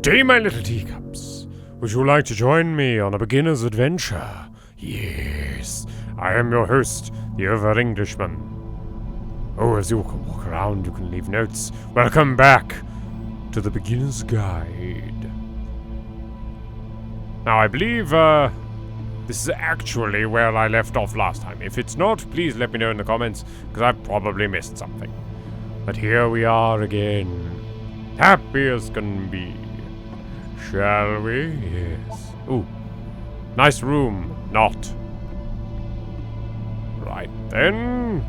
day, my little teacups. Would you like to join me on a beginner's adventure? Yes, I am your host, the Over Englishman. Oh, as you walk around, you can leave notes. Welcome back to the Beginner's Guide. Now, I believe, this is actually where I left off last time. If it's not, please let me know in the comments, because I've probably missed something. But here we are again. Happy as can be. Shall we? Yes. Ooh. Nice room. Not. Right then.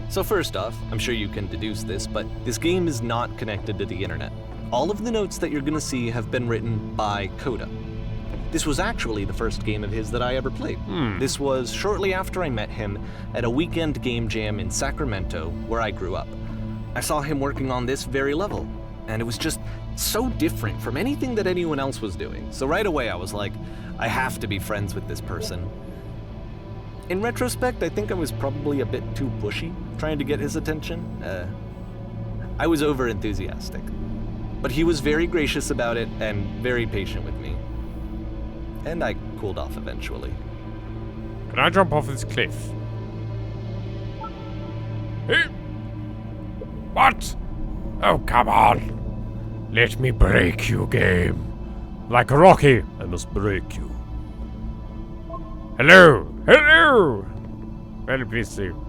So first off, I'm sure you can deduce this, but this game is not connected to the internet. All of the notes that you're gonna see have been written by Coda. This was actually the first game of his that I ever played. This was shortly after I met him at a weekend game jam in Sacramento, where I grew up. I saw him working on this very level, and it was just so different from anything that anyone else was doing. So right away I was like, I have to be friends with this person. In retrospect, I think I was probably a bit too pushy, trying to get his attention. I was over-enthusiastic. But he was very gracious about it and very patient with me. And I cooled off eventually. Can I jump off this cliff? Hey! What? Oh, come on. Let me break you, game. Like Rocky, I must break you. Hello! Hello! Very pleased to see you.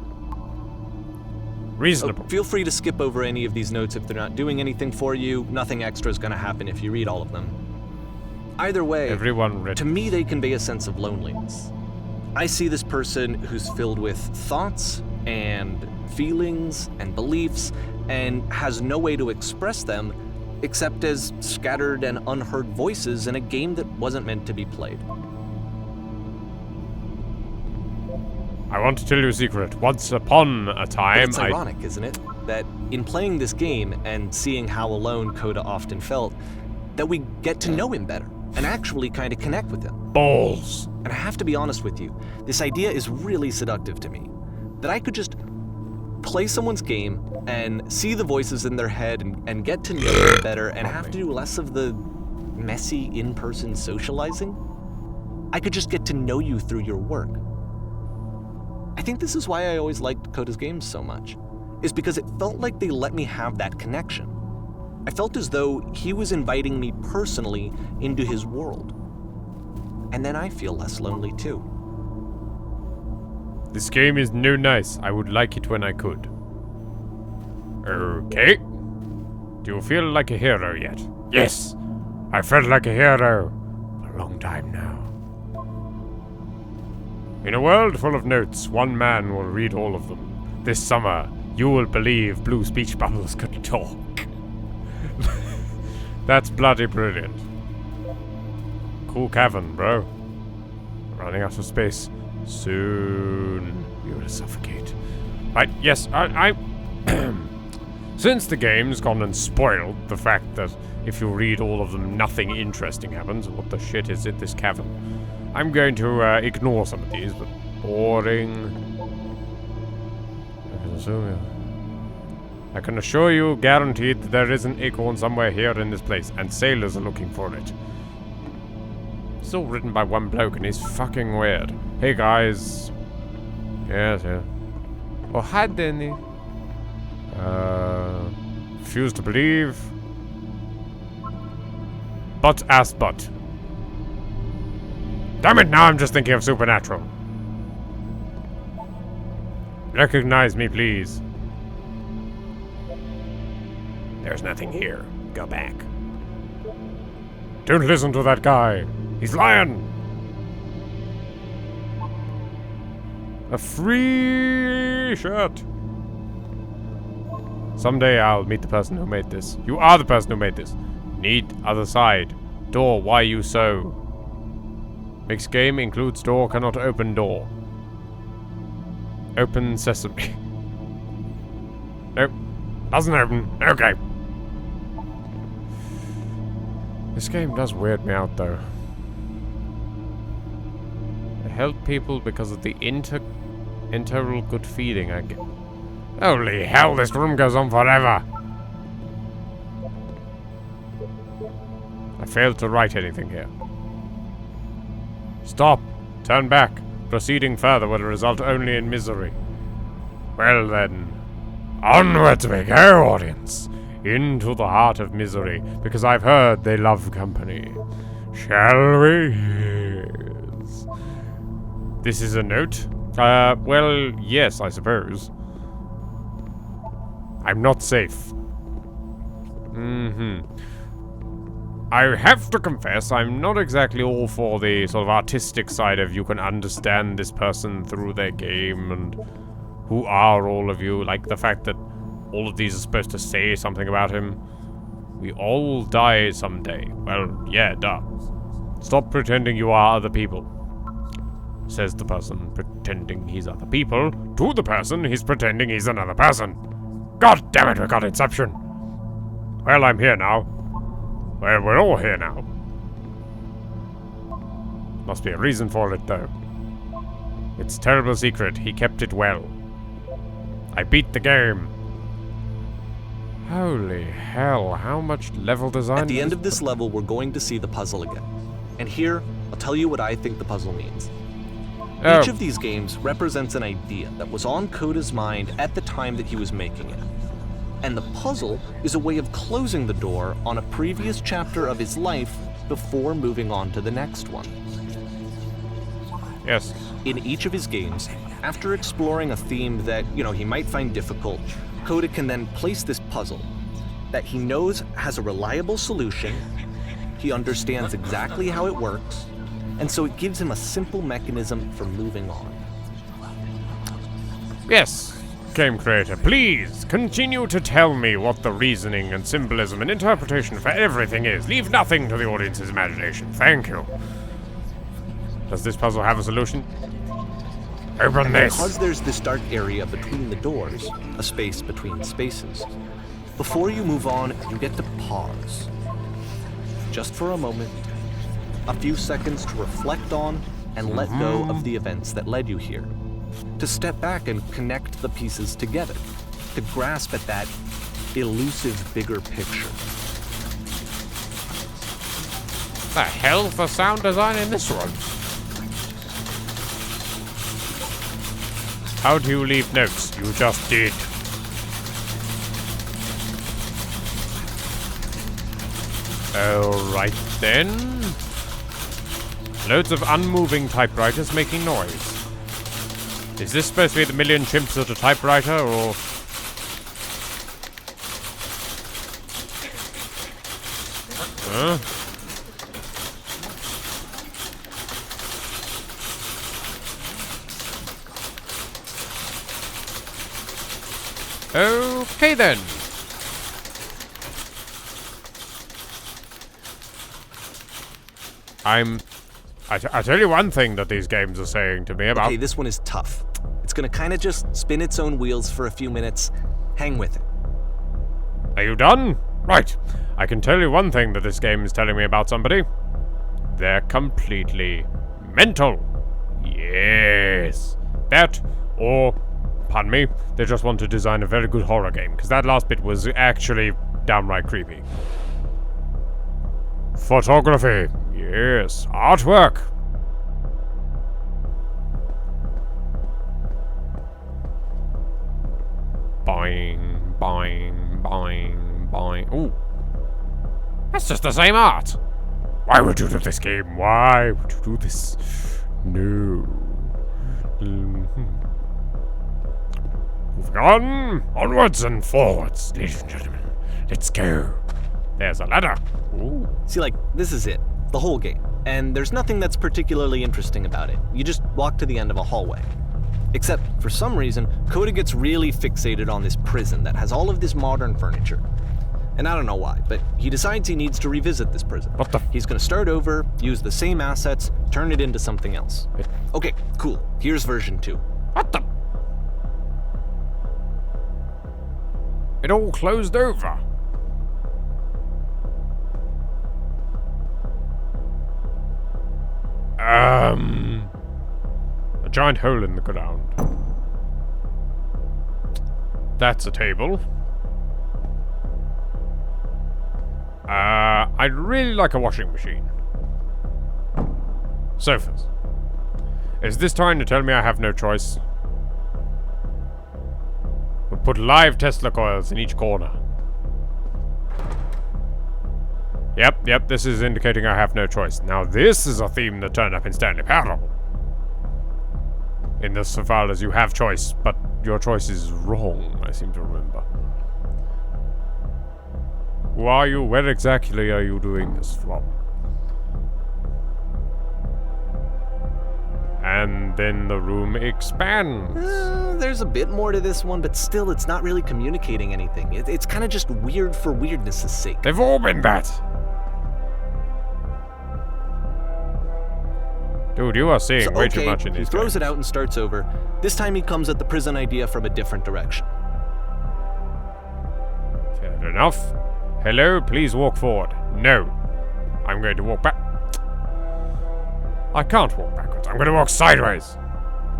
Reasonable. Feel free to skip over any of these notes if they're not doing anything for you. Nothing extra is going to happen if you read all of them. Either way, Everyone read. To me they convey a sense of loneliness. I see this person who's filled with thoughts and feelings and beliefs and has no way to express them except as scattered and unheard voices in a game that wasn't meant to be played. I want to tell you a secret. Once upon a time, It's ironic, isn't it? That in playing this game and seeing how alone Coda often felt, that we get to know him better and actually kind of connect with him. Balls. And I have to be honest with you, this idea is really seductive to me. That I could just play someone's game and see the voices in their head and get to know them better and have to do less of the messy in-person socializing. I could just get to know you through your work. I think this is why I always liked Coda's games so much, is because it felt like they let me have that connection. I felt as though he was inviting me personally into his world. And then I feel less lonely too. This game is no nice. I would like it when I could. Okay. Do you feel like a hero yet? Yes! I felt like a hero for a long time now. In a world full of notes, one man will read all of them. This summer, you will believe blue speech bubbles could talk. That's bloody brilliant. Cool cavern, bro. Running out of space. Soon we will suffocate. Right, yes, I since the game's gone and spoiled the fact that if you read all of them, nothing interesting happens. What the shit is in this cavern? I'm going to ignore some of these, but boring. I can assure you, guaranteed, that there is an acorn somewhere here in this place, and sailors are looking for it. It's all written by one bloke, and he's fucking weird. Hey guys. Yes, yeah. Oh, hi, Danny. Refuse to believe. But ass but. Damn it, now I'm just thinking of Supernatural. Recognize me, please. There's nothing here. Go back. Don't listen to that guy. He's lying. A free shirt. Someday I'll meet the person who made this. You are the person who made this. Need other side. Door, why you so? Mixed game includes door, cannot open door. Open sesame. Nope. Doesn't open. Okay. This game does weird me out though. I help people because of the internal good feeling I get. Holy hell, this room goes on forever. I failed to write anything here. Stop. Turn back. Proceeding further will result only in misery. Well then, onwards we go, audience. Into the heart of misery, because I've heard they love company. Shall we? Yes. This is a note? Well, yes, I suppose. I'm not safe. I have to confess, I'm not exactly all for the sort of artistic side of you can understand this person through their game and who are all of you, like the fact that all of these are supposed to say something about him. We all die someday. Well, yeah, duh. Stop pretending you are other people, says the person pretending he's other people to the person he's pretending he's another person. God damn it, we got Inception. Well, I'm here now. Well, we're all here now. Must be a reason for it, though. It's a terrible secret. He kept it well. I beat the game. Holy hell, how much level design? At the end of this level, we're going to see the puzzle again. And here, I'll tell you what I think the puzzle means. Each of these games represents an idea that was on Coda's mind at the time that he was making it. And the puzzle is a way of closing the door on a previous chapter of his life before moving on to the next one. Yes. In each of his games, after exploring a theme that, he might find difficult, Coda can then place this puzzle that he knows has a reliable solution, he understands exactly how it works, and so it gives him a simple mechanism for moving on. Yes. Game creator, please continue to tell me what the reasoning and symbolism and interpretation for everything is. Leave nothing to the audience's imagination. Thank you. Does this puzzle have a solution? Open this. Because there's this dark area between the doors, a space between spaces, before you move on, you get to pause. Just for a moment, a few seconds to reflect on and let go of the events that led you here. To step back and connect the pieces together, to grasp at that elusive bigger picture. The hell for sound design in this one? How do you leave notes? You just did. Alright then. Loads of unmoving typewriters making noise. Is this supposed to be the million chimps at a typewriter, or...? Huh? Okay then. I tell you one thing that these games are saying to me about... Okay, this one is tough. It's gonna kinda just spin its own wheels for a few minutes. Hang with it. Are you done? Right. I can tell you one thing that this game is telling me about somebody. They're completely mental. Yes. That, or, pardon me, they just want to design a very good horror game, because that last bit was actually downright creepy. Photography. Yes. Artwork. Boing, boing, boing, boing. Ooh. That's just the same art. Why would you do this game? Why would you do this? No. Moving on. Onwards and forwards, ladies and gentlemen. Let's go. There's a ladder. Ooh. See, this is it. The whole game. And there's nothing that's particularly interesting about it. You just walk to the end of a hallway. Except, for some reason, Coda gets really fixated on this prison that has all of this modern furniture. And I don't know why, but he decides he needs to revisit this prison. What the? He's gonna start over, use the same assets, turn it into something else. Okay, cool. Here's version 2. What the? It all closed over. A giant hole in the ground. That's a table. I'd really like a washing machine. Sofas. Is this trying to tell me I have no choice? We'll put live Tesla coils in each corner. Yep, this is indicating I have no choice. Now this is a theme that turned up in Stanley Parable. In this so far as you have choice, but your choice is wrong, I seem to remember. Who are you? Where exactly are you doing this from? And then the room expands. There's a bit more to this one, but still, it's not really communicating anything. It's kind of just weird for weirdness' sake. They've all been that. Dude, you are seeing way too much in these he throws games. it out and starts over. This time he comes at the prison idea from a different direction. Fair enough. Hello, please walk forward. No. I'm going to walk back. I can't walk backwards. I'm going to walk sideways.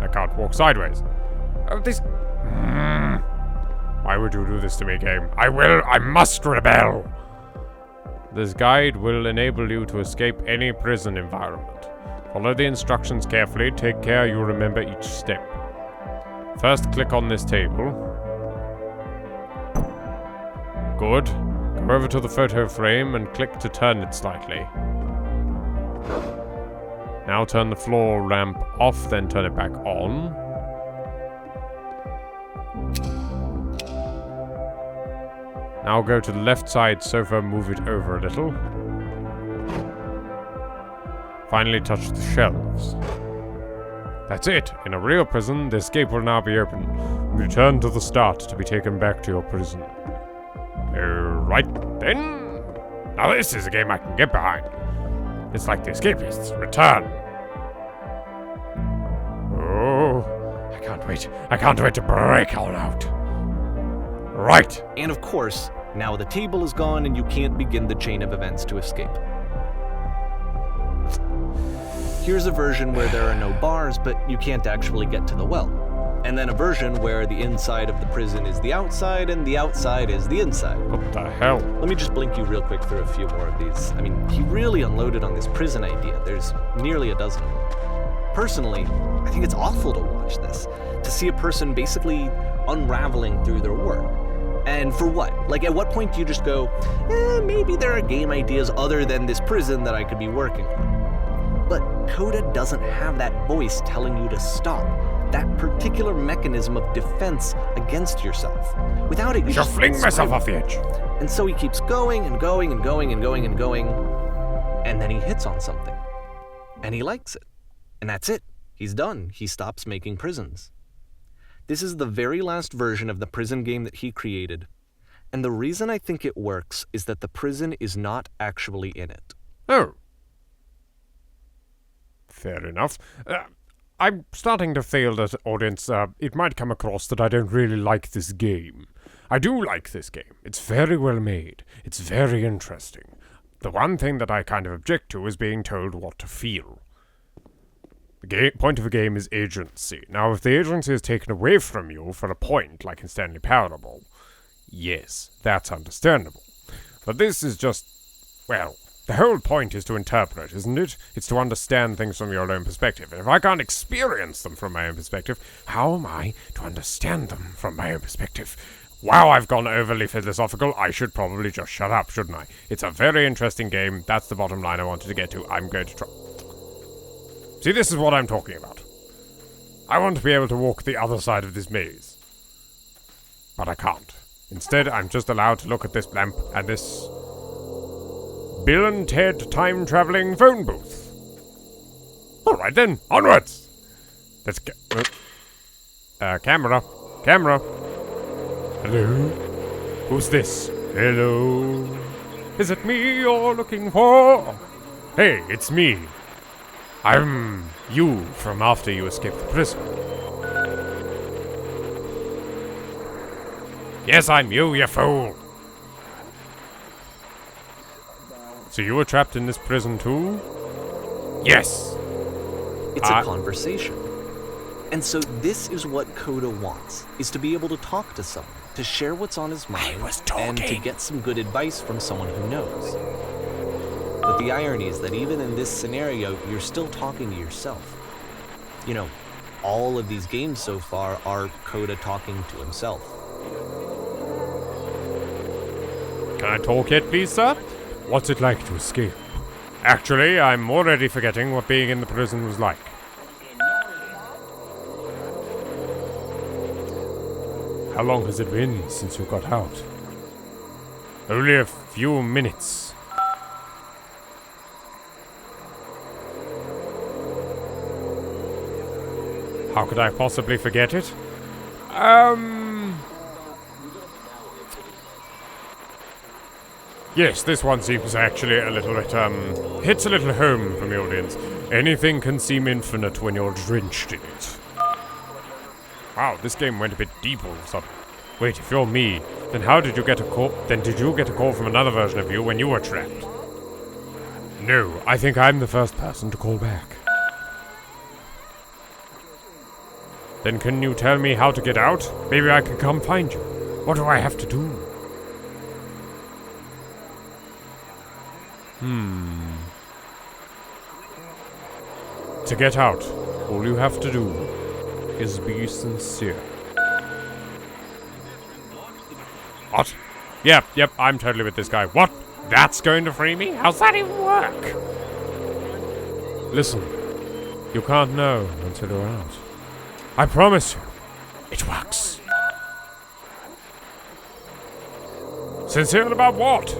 I can't walk sideways. Oh, this... Why would you do this to me, game? I must rebel. This guide will enable you to escape any prison environment. Follow the instructions carefully. Take care you remember each step. First, click on this table. Good. Go over to the photo frame and click to turn it slightly. Now turn the floor lamp off, then turn it back on. Now go to the left side sofa, move it over a little. Finally touch the shelves. That's it. In a real prison, the escape will now be open. Return to the start to be taken back to your prison. Right then. Now this is a game I can get behind. It's like the escapists. Return. Oh, I can't wait. I can't wait to break all out. Right. And of course, now the table is gone and you can't begin the chain of events to escape. Here's a version where there are no bars, but you can't actually get to the well. And then a version where the inside of the prison is the outside and the outside is the inside. What the hell? Let me just blink you real quick through a few more of these. I mean, he really unloaded on this prison idea. There's nearly a dozen of them. Personally, I think it's awful to watch this. To see a person basically unraveling through their work. And for what? Like, at what point do you just go, maybe there are game ideas other than this prison that I could be working on? But Coda doesn't have that voice telling you to stop. That particular mechanism of defense against yourself. Without it, you just fling myself off the edge. And so he keeps going and going and going and going and going. And then he hits on something. And he likes it. And that's it. He's done. He stops making prisons. This is the very last version of the prison game that he created. And the reason I think it works is that the prison is not actually in it. Oh. Fair enough. I'm starting to feel that, audience, it might come across that I don't really like this game. I do like this game. It's very well made. It's very interesting. The one thing that I kind of object to is being told what to feel. The point of a game is agency. Now, if the agency is taken away from you for a point, like in Stanley Parable, yes, that's understandable. But this is just, well, the whole point is to interpret, isn't it? It's to understand things from your own perspective. And if I can't experience them from my own perspective, how am I to understand them from my own perspective? Wow, I've gone overly philosophical. I should probably just shut up, shouldn't I? It's a very interesting game. That's the bottom line I wanted to get to. I'm going to try. See, this is what I'm talking about. I want to be able to walk the other side of this maze. But I can't. Instead, I'm just allowed to look at this lamp and this Bill and Ted time-traveling phone booth. Alright then, onwards! Let's get... camera. Camera. Hello? Who's this? Hello? Is it me you're looking for? Hey, it's me. I'm you from after you escaped the prison. Yes, I'm you fool! So you were trapped in this prison too? Yes! It's a conversation. And so this is what Coda wants, is to be able to talk to someone, to share what's on his mind, and to get some good advice from someone who knows. the irony is that even in this scenario, you're still talking to yourself. You know, all of these games so far are Coda talking to himself. Can I talk yet, please, sir? What's it like to escape? Actually, I'm already forgetting what being in the prison was like. How long has it been since you got out? Only a few minutes. How could I possibly forget it? Yes, this one seems actually a little bit, hits a little home from the audience. Anything can seem infinite when you're drenched in it. Wow, this game went a bit deep all of a sudden. Wait, if you're me, then how did you get a call? Then did you get a call from another version of you when you were trapped? No, I think I'm the first person to call back. Then can you tell me how to get out? Maybe I can come find you. What do I have to do? To get out, all you have to do is be sincere. What? Yep, I'm totally with this guy. What? That's going to free me? How's that even work? Listen, you can't know until you're out. I promise you, it works. Sincere about what?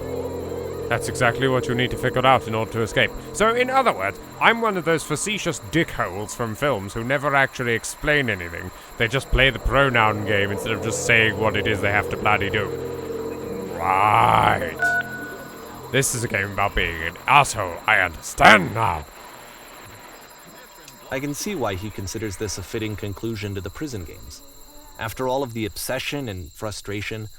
That's exactly what you need to figure out in order to escape. So, in other words, I'm one of those facetious dickholes from films who never actually explain anything. They just play the pronoun game instead of just saying what it is they have to bloody do. Right. This is a game about being an asshole. I understand now. I can see why he considers this a fitting conclusion to the prison games. After all of the obsession and frustration,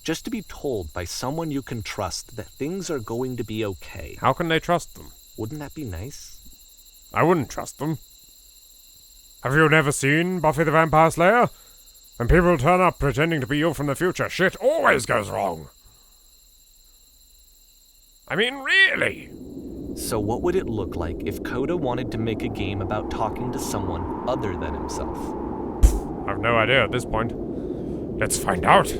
just to be told by someone you can trust that things are going to be okay. How can they trust them? Wouldn't that be nice? I wouldn't trust them. Have you never seen Buffy the Vampire Slayer? When people turn up pretending to be you from the future, shit always goes wrong. I mean, really? So what would it look like if Coda wanted to make a game about talking to someone other than himself? I've no idea at this point. Let's find out.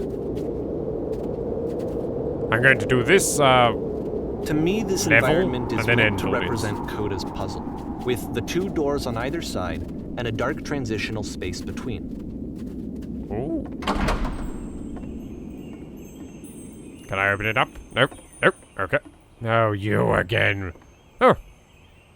I'm going to do this, To me, this level, environment is and then meant to end all represent Coda's puzzle, with the two doors on either side and a dark transitional space between. Ooh. Can I open it up? Nope. Okay. No, you again. Oh,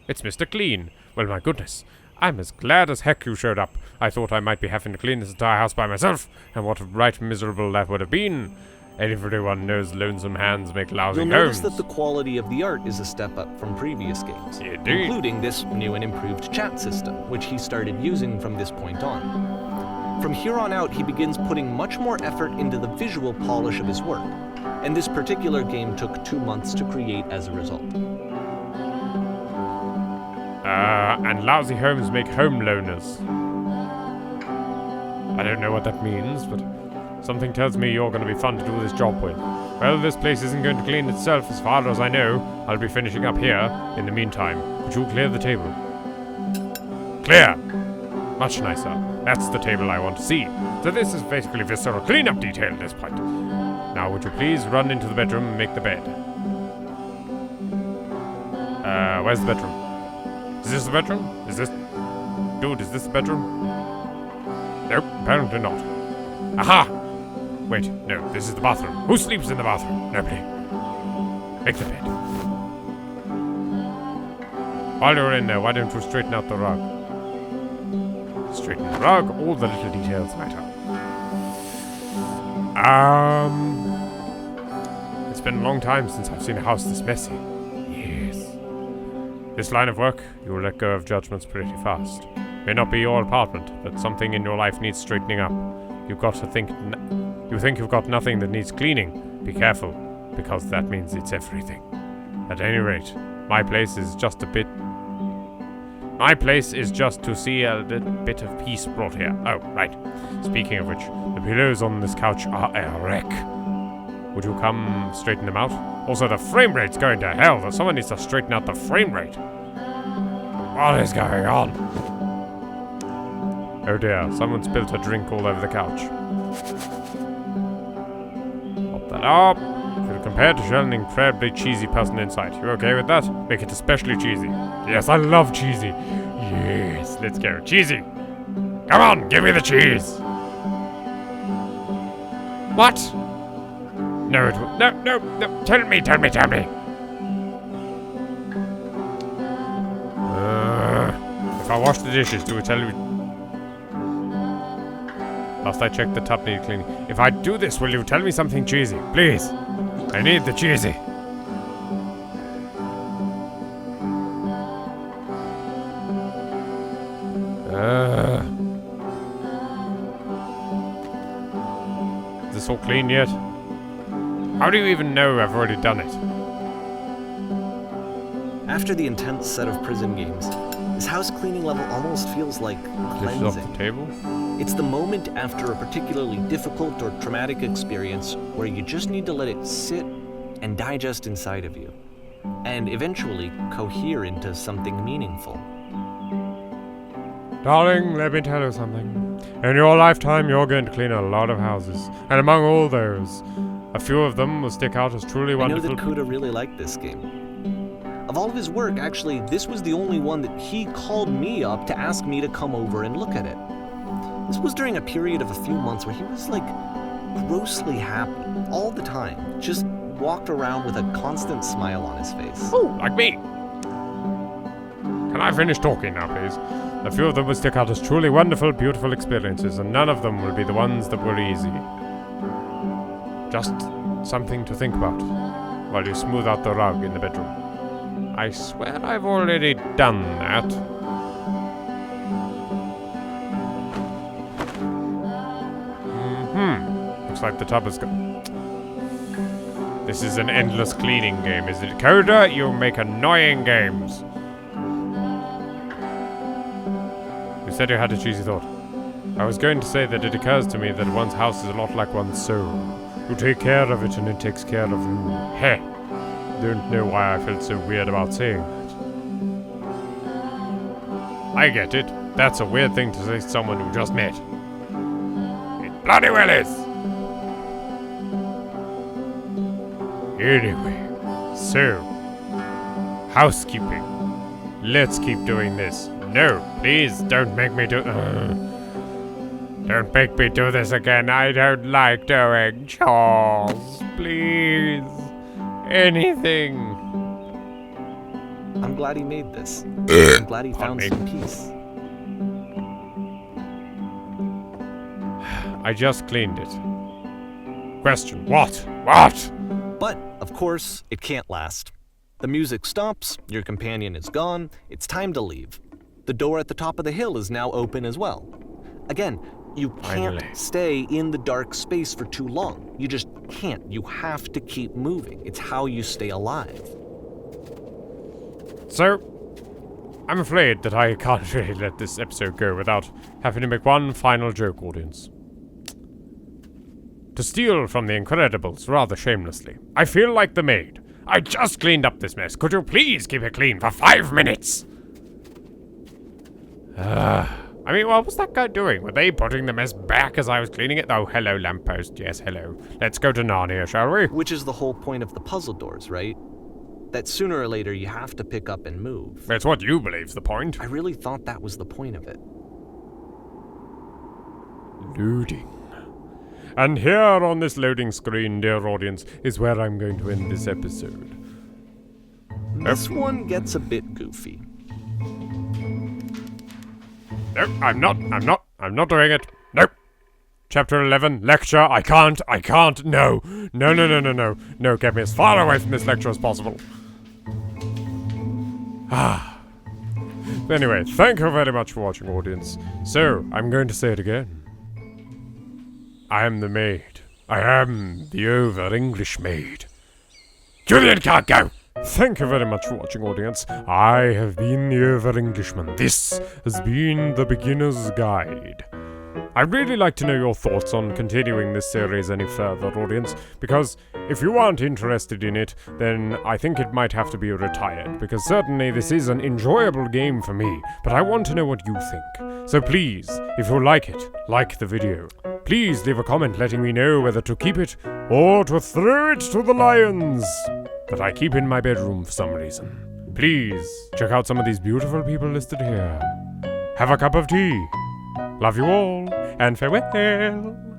it's Mr. Clean. Well, my goodness. I'm as glad as heck you showed up. I thought I might be having to clean this entire house by myself, and what a right miserable that would have been. Everyone knows lonesome hands make lousy You'll homes. notice that the quality of the art is a step up from previous games, Indeed. including this new and improved chat system, which he started using from this point on. From here on out, he begins putting much more effort into the visual polish of his work, and this particular game took 2 months to create as a result. And lousy homes make home loners. I don't know what that means, but something tells me you're going to be fun to do this job with. Well, this place isn't going to clean itself as far as I know. I'll be finishing up here. In the meantime, could you clear the table? Clear! Much nicer. That's the table I want to see. So this is basically visceral cleanup detail at this point. Now, would you please run into the bedroom and make the bed? Where's the bedroom? Is this the bedroom? Is this... Dude, is this the bedroom? Nope, apparently not. Aha! Wait, no, this is the bathroom. Who sleeps in the bathroom? Nobody. Make the bed. While you're in there, why don't you straighten out the rug? Straighten the rug, all the little details matter. It's been a long time since I've seen a house this messy. Yes. This line of work, you will let go of judgments pretty fast. May not be your apartment, but something in your life needs straightening up. You've got to think... You think you've got nothing that needs cleaning. Be careful, because that means it's everything. At any rate, my place is just to see a little bit of peace brought here. Oh, right. Speaking of which, the pillows on this couch are a wreck. Would you come straighten them out? Also, the frame rate's going to hell. Someone needs to straighten out the frame rate. What is going on? Oh dear, someone spilled a drink all over the couch. Pop that up. Feel compared to shell an incredibly cheesy person inside. You okay with that? Make it especially cheesy. Yes, I love cheesy. Yes, let's go. Cheesy. Come on, give me the cheese. What? No, it will. No. Tell me. If I wash the dishes, do it tell me? Last I checked, the tub needed cleaning. If I do this, will you tell me something cheesy? Please. I need the cheesy. Is this all clean yet? How do you even know I've already done it? After the intense set of prison games, this house cleaning level almost feels like Lift it off cleansing. the table? It's the moment after a particularly difficult or traumatic experience where you just need to let it sit and digest inside of you, and eventually cohere into something meaningful. Darling, let me tell you something. In your lifetime, you're going to clean a lot of houses. And among all those, a few of them will stick out as truly wonderful. I know that Kuda really liked this game. Of all of his work, actually, this was the only one that he called me up to ask me to come over and look at it. This was during a period of a few months where he was like grossly happy all the time. Just walked around with a constant smile on his face. Oh, like me. Can I finish talking now, please? A few of them will stick out as truly wonderful, beautiful experiences, and none of them will be the ones that were easy. Just something to think about while you smooth out the rug in the bedroom. I swear I've already done that. Looks like the tub is gone. This is an endless cleaning game, is it? Coda, you make annoying games. You said you had a cheesy thought. I was going to say that it occurs to me that one's house is a lot like one's soul. You take care of it and it takes care of you. Heh. Don't know why I felt so weird about saying that. I get it. That's a weird thing to say to someone who just met. It bloody well is. Anyway, so, housekeeping. Let's keep doing this. No, please don't make me do... Don't make me do this again. I don't like doing chores. Please. Anything. I'm glad he made this. I'm glad he found some peace. I just cleaned it. Question, what? What? But, of course, it can't last. The music stops, your companion is gone, it's time to leave. The door at the top of the hill is now open as well. Again, you can't stay in the dark space for too long. You just can't. You have to keep moving. It's how you stay alive. So, I'm afraid that I can't really let this episode go without having to make one final joke, audience. To steal from the Incredibles rather shamelessly, I feel like the maid. I just cleaned up this mess. Could you please keep it clean for 5 minutes? I mean, what was that guy doing? Were they putting the mess back as I was cleaning it? Oh, hello, lamppost. Yes, hello. Let's go to Narnia, shall we? Which is the whole point of the puzzle doors, right? That sooner or later you have to pick up and move. That's what you believe's the point. I really thought that was the point of it. Loading. And here on this loading screen, dear audience, is where I'm going to end this episode. This one gets a bit goofy. No, I'm not doing it. Nope. Chapter 11, lecture, I can't, no. No, get me as far away from this lecture as possible. Anyway, thank you very much for watching, audience. So, I'm going to say it again. I am the maid. I am the over-English maid. Julian can't go! Thank you very much for watching, audience. I have been the over-Englishman. This has been the Beginner's Guide. I'd really like to know your thoughts on continuing this series any further, audience, because if you aren't interested in it, then I think it might have to be retired, because certainly this is an enjoyable game for me, but I want to know what you think. So please, if you like it, like the video. Please leave a comment letting me know whether to keep it or to throw it to the lions that I keep in my bedroom for some reason. Please check out some of these beautiful people listed here. Have a cup of tea. Love you all, and farewell.